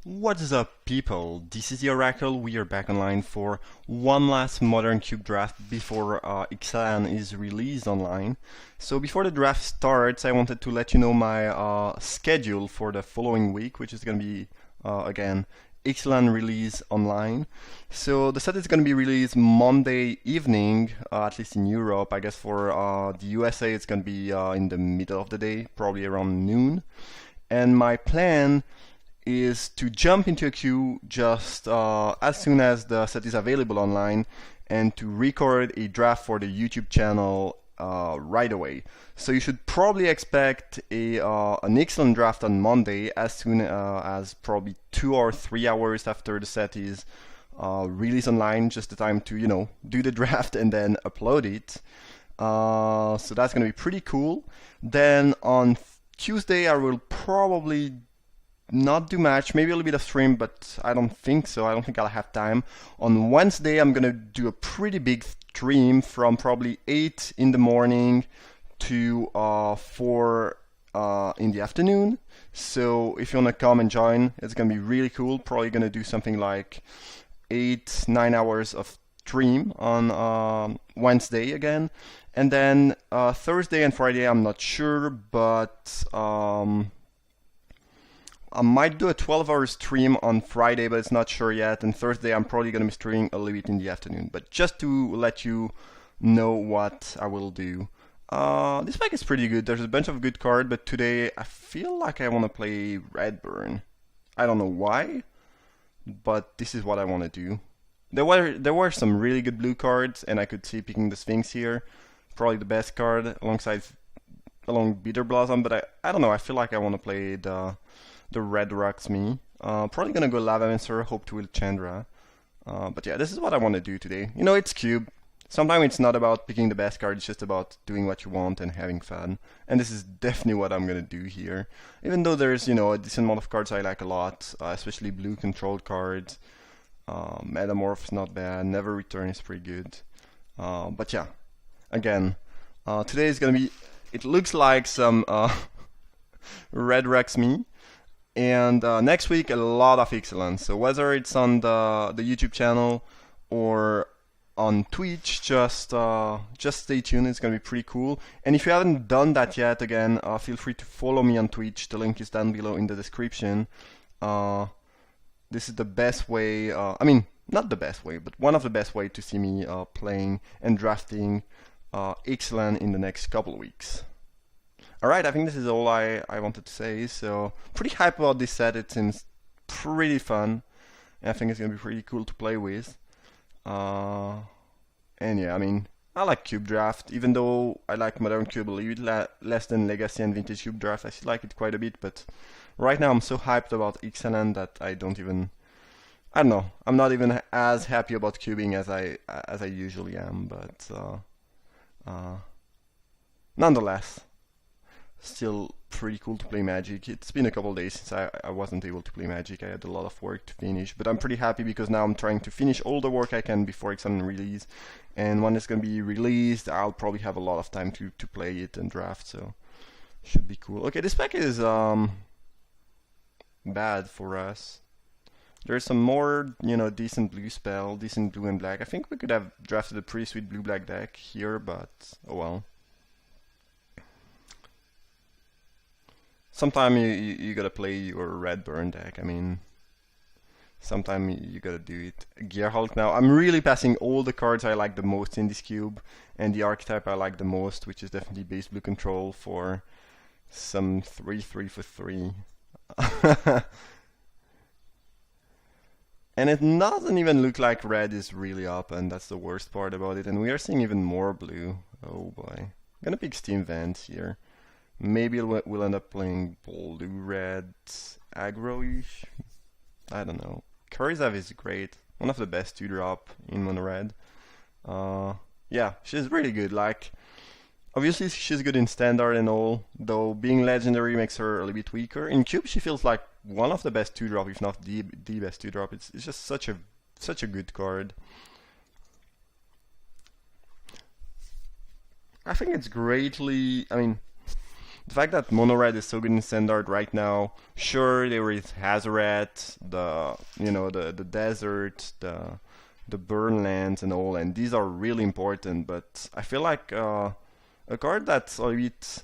What's up, people? This is the Oracle. We are back online for one last Modern Cube draft before Ixalan is released online. So before the draft starts, I wanted to let you know my schedule for the following week, which is going to be, again, Ixalan release online. So the set is going to be released Monday evening, at least in Europe. I guess for the USA, it's going to be in the middle of the day, probably around noon. And my plan is to jump into a queue just as soon as the set is available online and to record a draft for the YouTube channel right away. So you should probably expect an excellent draft on Monday as soon as probably 2 or 3 hours after the set is released online, just the time to, do the draft and then upload it. So that's going to be pretty cool. Then on Tuesday, I will probably not do much, maybe a little bit of stream, but I don't think so. I don't think I'll have time. On Wednesday, I'm gonna do a pretty big stream from probably 8 in the morning to 4 in the afternoon. So if you wanna come and join, it's gonna be really cool. Probably gonna do something like 8-9 hours of stream on Wednesday again. And then Thursday and Friday, I'm not sure, but I might do a 12-hour stream on Friday, but it's not sure yet. And Thursday, I'm probably going to be streaming a little bit in the afternoon. But just to let you know what I will do. This pack is pretty good. There's a bunch of good cards, but today I feel like I want to play Redburn. I don't know why, but this is what I want to do. There were some really good blue cards, and I could see picking the Sphinx here. Probably the best card along Bitter Blossom, but I don't know. I feel like I want to play the Red Rocks me. Probably gonna go Lavamancer, hope to will Chandra. But yeah, this is what I want to do today. It's Cube. Sometimes it's not about picking the best card, it's just about doing what you want and having fun. And this is definitely what I'm gonna do here. Even though there's, a decent amount of cards I like a lot, especially blue controlled cards. Metamorph's not bad, Never Return is pretty good. But yeah, again, today is gonna be, it looks like some Red Rex me. And next week, a lot of excellence. So whether it's on the YouTube channel or on Twitch, just stay tuned. It's gonna be pretty cool. And if you haven't done that yet, again, feel free to follow me on Twitch. The link is down below in the description. This is the best way. I mean, not the best way, but one of the best way to see me playing and drafting excellent in the next couple of weeks. Alright, I think this is all I wanted to say, so pretty hype about this set. It seems pretty fun, and I think it's gonna be pretty cool to play with. And yeah, I mean, I like Cube Draft, even though I like Modern Cube a little bit less than Legacy and Vintage Cube Draft. I still like it quite a bit, but right now I'm so hyped about XLN that I don't know, I'm not even as happy about cubing as I usually am, but nonetheless, still pretty cool to play Magic. It's been a couple days since I wasn't able to play Magic. I had a lot of work to finish, but I'm pretty happy because now I'm trying to finish all the work I can before it's on release. And when it's gonna be released, I'll probably have a lot of time to play it and draft, so should be cool. Okay, this pack is bad for us. There's some more, decent blue spell, decent blue and black. I think we could have drafted a pretty sweet blue-black deck here, but oh well. Sometimes you gotta play your Redburn deck. I mean, sometimes you gotta do it. Gearhulk now. I'm really passing all the cards I like the most in this cube, and the archetype I like the most, which is definitely base blue control for some 3/3 for 3. And it doesn't even look like red is really up, and that's the worst part about it. And we are seeing even more blue. Oh boy. I'm gonna pick Steam Vent here. Maybe we'll end up playing blue-red aggro-ish. I don't know. Kurizav is great. One of the best 2-drop in mono-red. Yeah, she's really good. Like, obviously she's good in standard and all, though being legendary makes her a little bit weaker. In cube, she feels like one of the best 2-drop, if not the best 2-drop. It's just such a good card. I think it's greatly. I mean, The fact that mono red is so good in standard right now, sure there is Hazoret, the desert, the burn lands and all, and these are really important, but I feel like a card that's a bit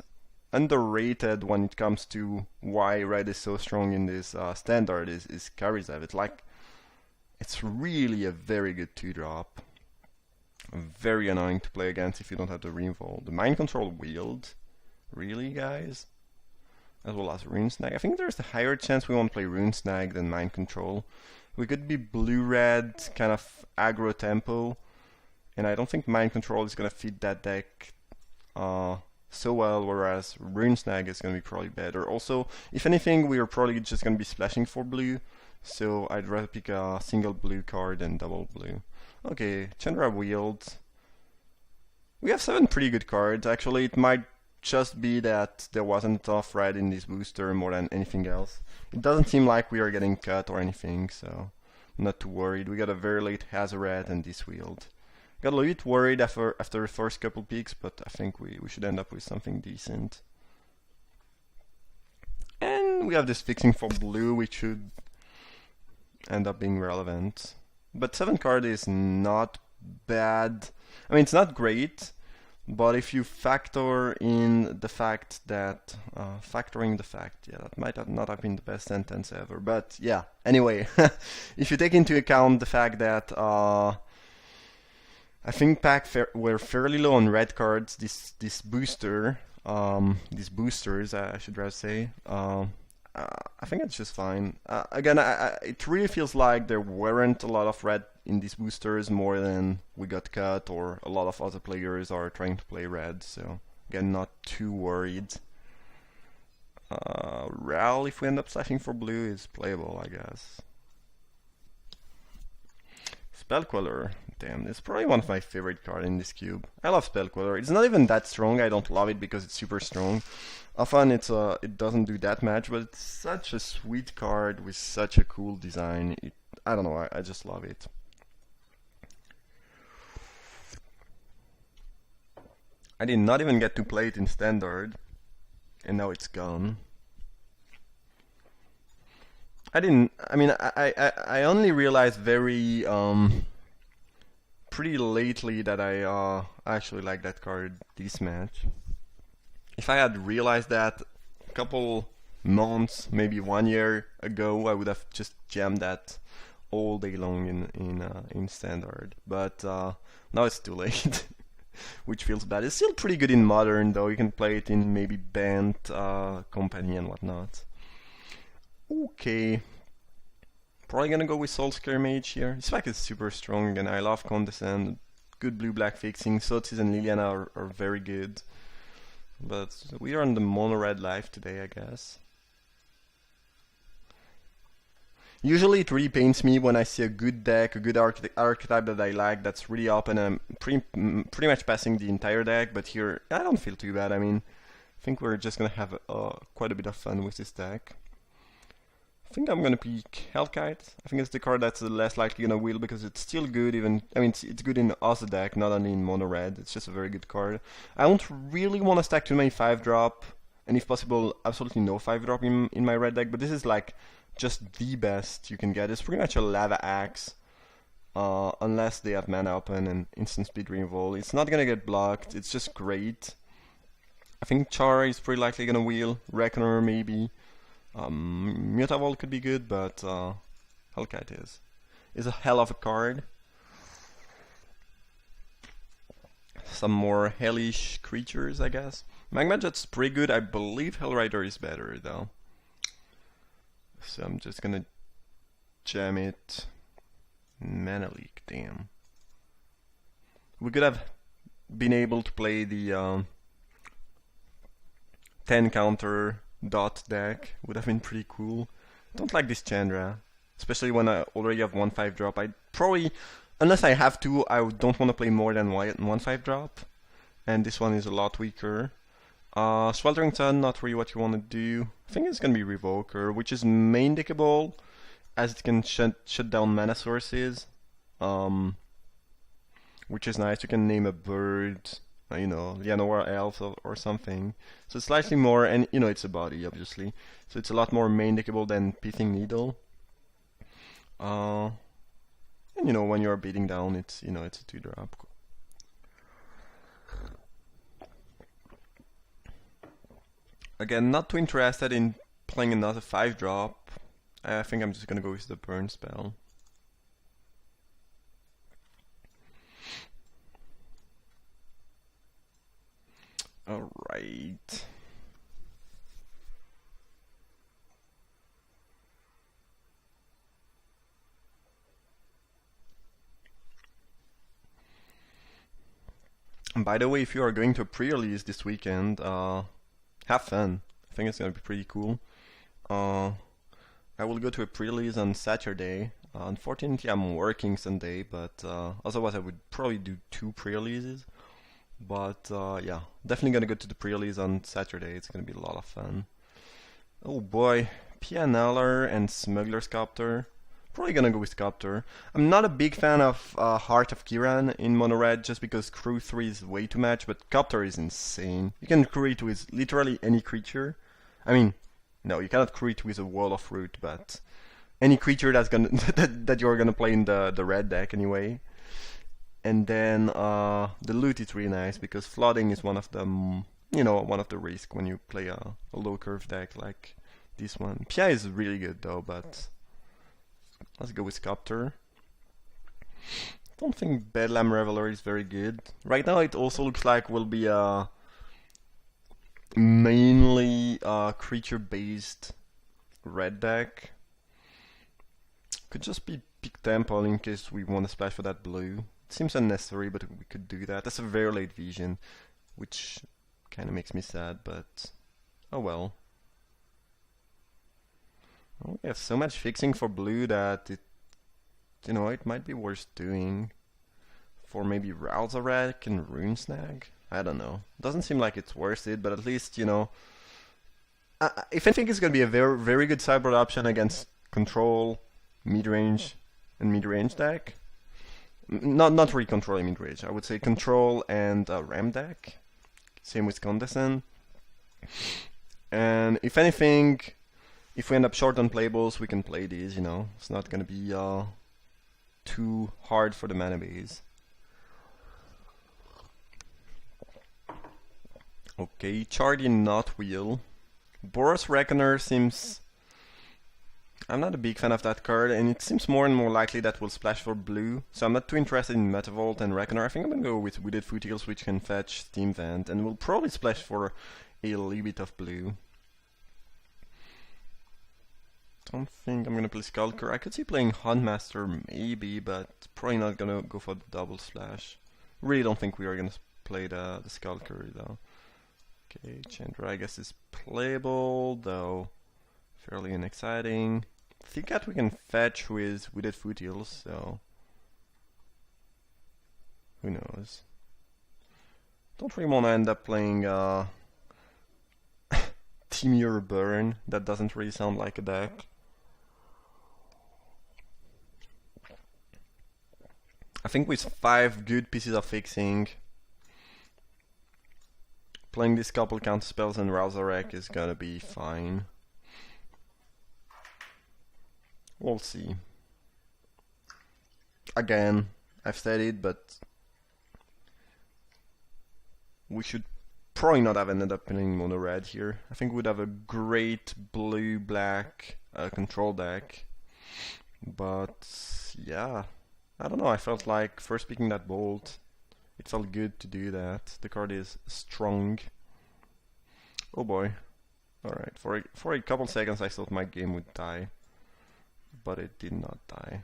underrated when it comes to why red is so strong in this standard is Karizev. It's really a very good 2-drop. Very annoying to play against if you don't have the Reinvolve. The Mind Control Wield? Really, guys? As well as Rune Snag. I think there's a higher chance we won't play Rune Snag than Mind Control. We could be blue-red, kind of aggro tempo, and I don't think Mind Control is gonna fit that deck so well, whereas Rune Snag is gonna be probably better. Also, if anything, we are probably just gonna be splashing for blue, so I'd rather pick a single blue card than double blue. Okay, Chandra Wield. We have 7 pretty good cards. Actually, it might just be that there wasn't enough red in this booster more than anything else. It doesn't seem like we are getting cut or anything, so I'm not too worried. We got a very late Hazoret and this Wield. Got a little bit worried after the first couple picks, but I think we should end up with something decent. And we have this fixing for blue, which should end up being relevant. But 7 card is not bad. I mean, it's not great, but if you factor in the fact that... yeah, that might have not have been the best sentence ever. But yeah, anyway, if you take into account the fact that I think were fairly low on red cards, this booster, these boosters, I should rather say, I think it's just fine. Again, it really feels like there weren't a lot of red in these boosters more than we got cut, or a lot of other players are trying to play red, so again, not too worried. Ral, if we end up slashing for blue, is playable, I guess. Spell Queller. Damn, this is probably one of my favorite cards in this cube. I love Spell Queller. It's not even that strong. I don't love it because it's super strong. Often it doesn't do that much, but it's such a sweet card with such a cool design. I don't know, I just love it. I did not even get to play it in standard, and now it's gone. I only realized very pretty lately that I actually like that card this match. If I had realized that a couple months, maybe 1 year ago, I would have just jammed that all day long in standard. But now it's too late, which feels bad. It's still pretty good in modern, though. You can play it in maybe band, company, and whatnot. Okay. Probably gonna go with Soul Scare Mage here. This pack is super strong, and I love Condescend. Good blue-black fixing. Sotis and Liliana are very good. But we are on the mono-red life today, I guess. Usually it really pains me when I see a good deck, a good archetype that I like, that's really up, and I'm pretty much passing the entire deck, but here I don't feel too bad. I mean, I think we're just gonna have quite a bit of fun with this deck. I think I'm gonna pick Hellkite. I think it's the card that's the less likely gonna wheel because it's still good. It's good in other deck, not only in mono red. It's just a very good card. I don't really want to stack too many 5-drop, and if possible, absolutely no 5-drop in my red deck. But this is like just the best you can get. It's pretty much a Lava Axe, unless they have mana open and instant speed removal. It's not gonna get blocked. It's just great. I think Char is pretty likely gonna wheel. Reckoner maybe. Mutavault could be good, but Hellkite is a hell of a card. Some more hellish creatures, I guess. Magma Jet's pretty good. I believe Hellrider is better, though. So I'm just gonna jam it. Mana Leak, damn. We could have been able to play the 10 counter dot deck. Would have been pretty cool. I don't like this Chandra, especially when I already have 1 5-drop. I probably, unless I have to, I don't want to play more than 1 5-drop. And this one is a lot weaker. Sweltering Sun, not really what you want to do. I think it's gonna be Revoker, which is main deckable, as it can shut down mana sources. Which is nice. You can name a bird you know, Llanowar Elf or something. So it's slightly more, and you know, it's a body, obviously. So it's a lot more main deckable than Pithing Needle. And you know, when you're beating down, it's, you know, it's a 2-drop. Again, not too interested in playing another 5-drop. I think I'm just gonna go with the burn spell. Alright. And by the way, if you are going to a pre-release this weekend, have fun. I think it's gonna be pretty cool. I will go to a pre-release on Saturday. Unfortunately, I'm working Sunday, but otherwise I would probably do 2 pre-releases. But yeah, definitely gonna go to the pre-release on Saturday. It's gonna be a lot of fun. Oh boy, Pianeller and Smuggler Sculptor. Probably gonna go with Sculptor. I'm not a big fan of Heart of Kiran in Mono Red just because Crew 3 is way too much, but Sculptor is insane. You can crew it with literally any creature. I mean, no, you cannot crew it with a Wall of Root, but any creature that's gonna that you're gonna play in the red deck anyway. And then the loot is really nice because flooding is one of the, you know, one of the risks when you play a low curve deck like this one. Pia is really good though, but let's go with Sculptor. Don't think Bedlam Reveler is very good. Right now it also looks like will be a mainly creature based red deck. Could just be Pick Temple in case we want to splash for that blue. It seems unnecessary, but we could do that. That's a very late vision, which kind of makes me sad, but oh well. Oh, we have so much fixing for blue that it, you know, it might be worth doing for maybe Ralzarek and Rune Snag. I don't know. Doesn't seem like it's worth it, but at least, you know, if I think it's going to be a very, very good sideboard option against control, mid-range, and mid-range deck. Not really control and mid-range. I would say control and ram deck. Same with Condescend. And if anything, if we end up short on playables, we can play these, you know. It's not going to be too hard for the mana base. Okay, Chardy not wheel. Boros Reckoner seems... I'm not a big fan of that card, and it seems more and more likely that we'll splash for blue, so I'm not too interested in Metavolt and Reckoner. I think I'm gonna go with Wooded Foothills, which can fetch Steam Vent, and we'll probably splash for a little bit of blue. Don't think I'm gonna play Skulker. I could see playing Huntmaster maybe, but probably not gonna go for the double splash. Really don't think we are gonna play the Skulker though. Okay, Chandra I guess is playable, though fairly unexciting. I think that we can fetch with Wooded Foothills, so who knows. Don't really want to end up playing Timur Burn. That doesn't really sound like a deck. I think with 5 good pieces of fixing, playing these couple counter spells and Ralzarek is gonna be fine. We'll see. Again, I've said it, but we should probably not have ended up playing mono red here. I think we'd have a great blue-black control deck, but yeah, I don't know. I felt like first picking that bolt, it felt good to do that. The card is strong. Oh boy! All right, for a couple seconds I thought my game would die, but it did not die.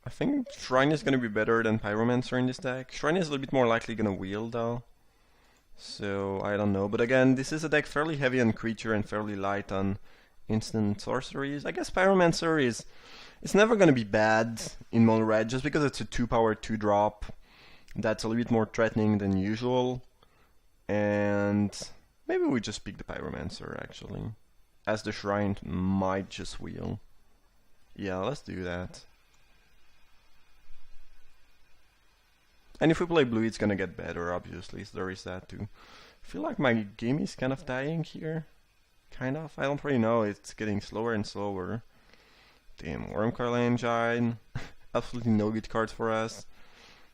I think Shrine is going to be better than Pyromancer in this deck. Shrine is a little bit more likely going to wheel though, so I don't know. But again, this is a deck fairly heavy on creature and fairly light on instant sorceries. I guess Pyromancer is... it's never going to be bad in mono red just because it's a 2-power 2-drop. That's a little bit more threatening than usual. And maybe we just pick the Pyromancer actually, as the Shrine might just wheel. Yeah, let's do that. And if we play blue, it's gonna get better, obviously, so there is that too. I feel like my game is kind of dying here. Kind of. I don't really know. It's getting slower and slower. Damn, Wormcoil Engine. Absolutely no good cards for us.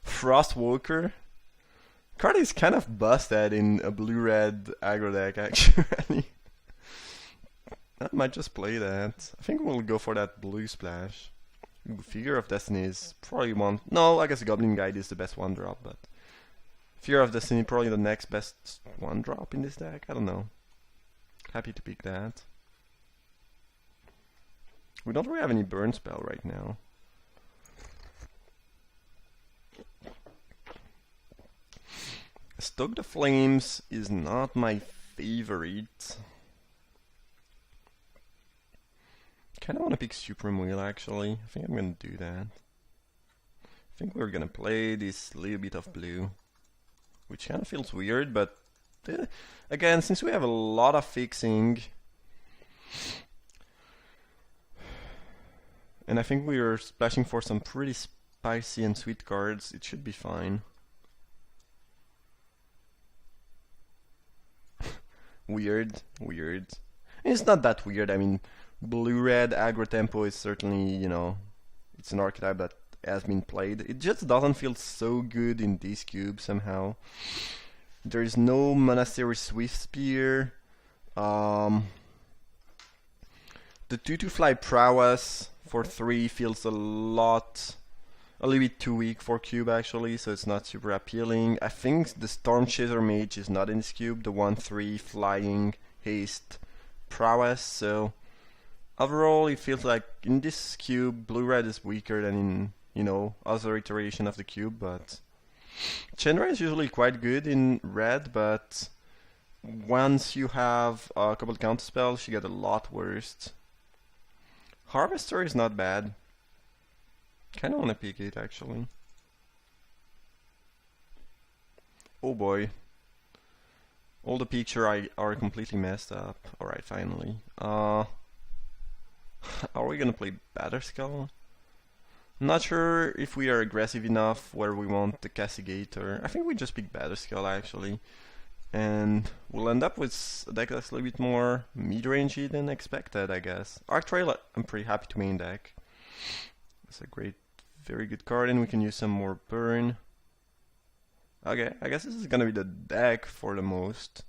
Frostwalker. Card is kind of busted in a blue-red aggro deck, actually. I might just play that. I think we'll go for that blue splash. Figure of Destiny is probably one. No, I guess Goblin Guide is the best one drop, but Figure of Destiny probably the next best one drop in this deck. I don't know. Happy to pick that. We don't really have any burn spell right now. Stoke the Flames is not my favorite. Kinda wanna pick Supreme Wheel actually. I think I'm gonna do that. I think we're gonna play this little bit of blue. Which kinda feels weird, but again, since we have a lot of fixing, and I think we are splashing for some pretty spicy and sweet cards, it should be fine. Weird. It's not that weird. I mean, blue-red aggro tempo is certainly, you know, it's an archetype that has been played. It just doesn't feel so good in this cube somehow. There is no Monastery Swift Spear. The 2-2 fly prowess for 3 feels a little bit too weak for cube actually, so it's not super appealing. I think the Storm Chaser Mage is not in this cube, the 1-3 flying haste prowess, so overall it feels like in this cube blue-red is weaker than in, you know, other iteration of the cube, but Chandra is usually quite good in red, but once you have a couple counter spells you get a lot worse. Harvester is not bad. Kinda wanna pick it actually. Oh boy. All the picture are completely messed up. Alright, finally. Are we gonna play Batterskull? I'm not sure if we are aggressive enough where we want the Castigator. I think we just pick Batterskull actually. And we'll end up with a deck that's a little bit more mid-rangey than expected, I guess. Arctrail, I'm pretty happy to main deck. It's a very good card, and we can use some more burn. Okay, I guess this is gonna be the deck for the most.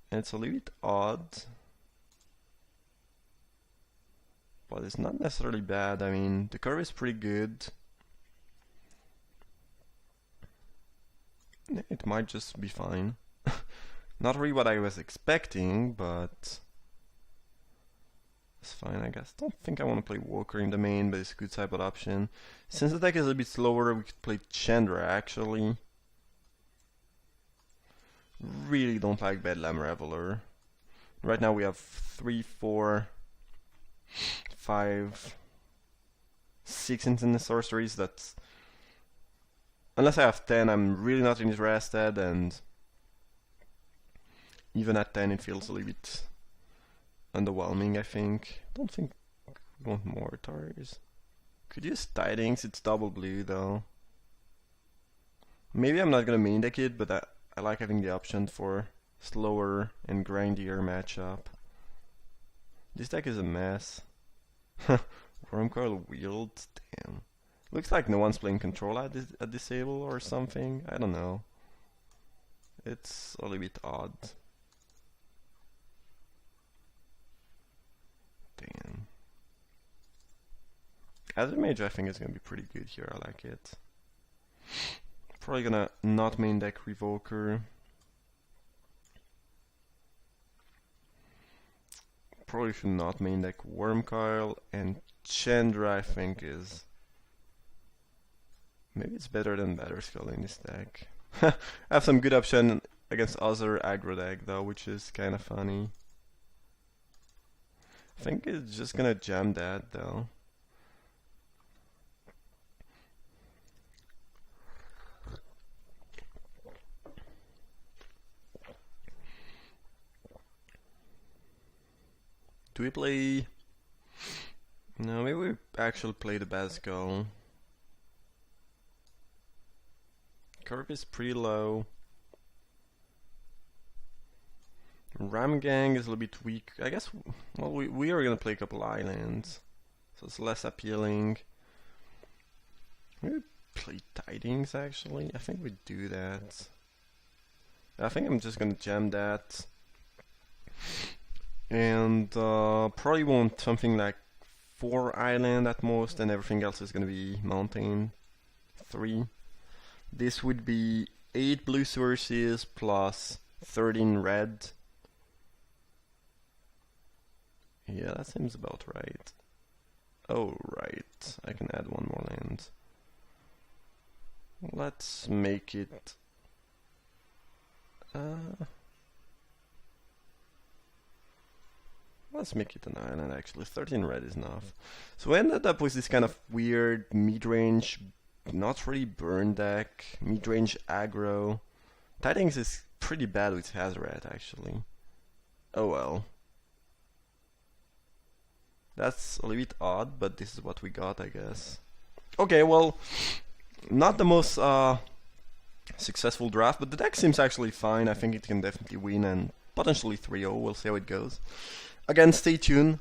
And it's a little bit odd. But it's not necessarily bad. I mean, the curve is pretty good. It might just be fine. Not really what I was expecting, but it's fine, I guess. Don't think I want to play Walker in the main, but it's a good sideboard option. Since the deck is a bit slower, we could play Chandra actually. Really don't like Bedlam Reveler. Right now we have 3, 4, 5, 6 instant sorceries. That's, unless I have 10, I'm really not interested, and even at 10 it feels a little bit underwhelming, I think. Don't think we want Mortars. Could use Tidings, it's double blue though. Maybe I'm not gonna main deck it, but I like having the option for slower and grindier matchup. This deck is a mess. Wormcoil Wield, damn. Looks like no one's playing control at disable or something, I don't know. It's a little bit odd. Damn. As a mage, I think it's gonna be pretty good here, I like it. Probably gonna not main deck Revoker. Probably should not main deck Wormcoil, and Chandra I think is... maybe it's better than Batterskull in this deck. I have some good option against other aggro deck though, which is kinda funny. I think it's just gonna jam that though. Do we play... no, maybe we actually play the Batterskull. curve is pretty low. Ram Gang is a little bit weak. I guess, well, we are gonna play a couple islands, so it's less appealing. Maybe play Tidings actually. I think we do that. I think I'm just gonna jam that. And probably want something like 4 island at most, and everything else is gonna be mountain 3. This would be 8 blue sources plus 13 red. Yeah, that seems about right. Oh, right. I can add 1 more land. Let's make it... let's make it an island, actually. 13 red is enough. So we ended up with this kind of weird mid-range, not really burn deck, mid-range aggro. Tidings is pretty bad with Hazoret, actually. Oh well. That's a little bit odd, but this is what we got, I guess. Okay, well, not the most successful draft, but the deck seems actually fine. I think it can definitely win and potentially 3-0. We'll see how it goes. Again, stay tuned.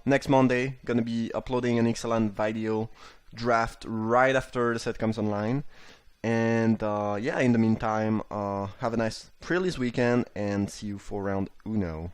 Next Monday, gonna be uploading an excellent video draft right after the set comes online. And yeah, in the meantime, have a nice pre-release weekend and see you for round uno.